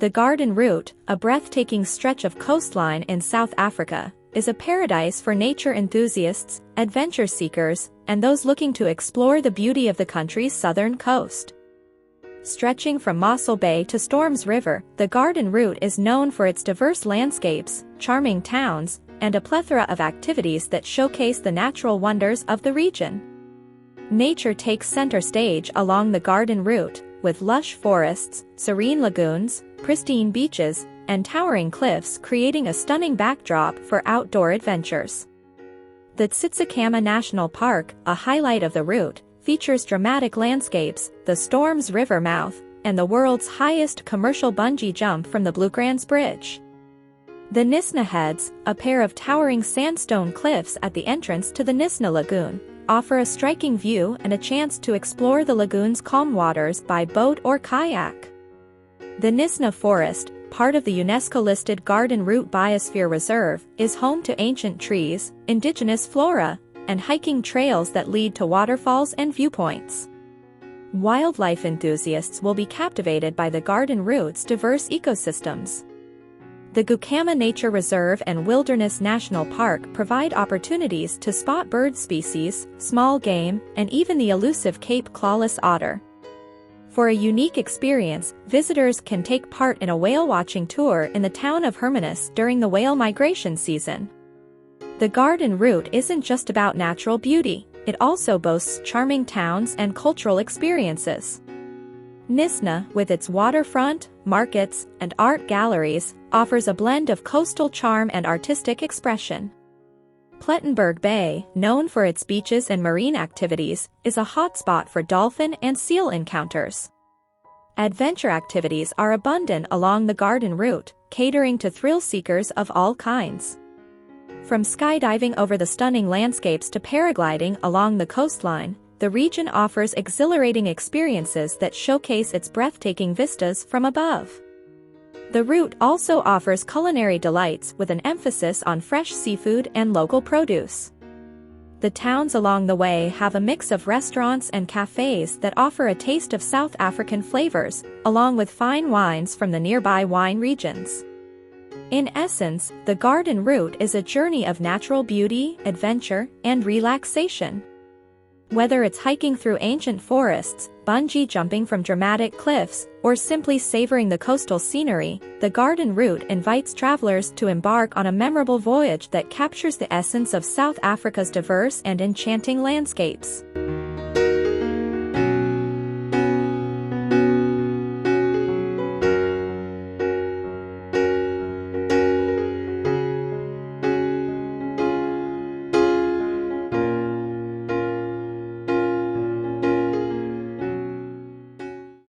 The Garden Route, a breathtaking stretch of coastline in South Africa, is a paradise for nature enthusiasts, adventure seekers, and those looking to explore the beauty of the country's southern coast. Stretching from Mossel Bay to Storms River, the Garden Route is known for its diverse landscapes, charming towns, and a plethora of activities that showcase the natural wonders of the region. Nature takes center stage along the Garden Route, with lush forests, serene lagoons, pristine beaches, and towering cliffs creating a stunning backdrop for outdoor adventures. The Tsitsikama National Park, a highlight of the route, features dramatic landscapes, the Storms River mouth, and the world's highest commercial bungee jump from the Bluegrands Bridge. The Nisna Heads, a pair of towering sandstone cliffs at the entrance to the Nisna Lagoon, offer a striking view and a chance to explore the lagoon's calm waters by boat or kayak. The Nisna Forest, part of the UNESCO-listed Garden Route Biosphere Reserve, is home to ancient trees, indigenous flora, and hiking trails that lead to waterfalls and viewpoints. Wildlife enthusiasts will be captivated by the Garden Route's diverse ecosystems. The Gukama Nature Reserve and Wilderness National Park provide opportunities to spot bird species, small game, and even the elusive Cape clawless otter. For a unique experience, visitors can take part in a whale-watching tour in the town of Hermanus during the whale migration season. The Garden Route isn't just about natural beauty, it also boasts charming towns and cultural experiences. Nisna, with its waterfront, markets, and art galleries, offers a blend of coastal charm and artistic expression. Plettenberg Bay, known for its beaches and marine activities, is a hotspot for dolphin and seal encounters. Adventure activities are abundant along the Garden Route, catering to thrill seekers of all kinds. From skydiving over the stunning landscapes to paragliding along the coastline, the region offers exhilarating experiences that showcase its breathtaking vistas from above. The route also offers culinary delights with an emphasis on fresh seafood and local produce. The towns along the way have a mix of restaurants and cafes that offer a taste of South African flavors, along with fine wines from the nearby wine regions. In essence, the Garden Route is a journey of natural beauty, adventure, and relaxation. Whether it's hiking through ancient forests, bungee jumping from dramatic cliffs, or simply savoring the coastal scenery, the Garden Route invites travelers to embark on a memorable voyage that captures the essence of South Africa's diverse and enchanting landscapes.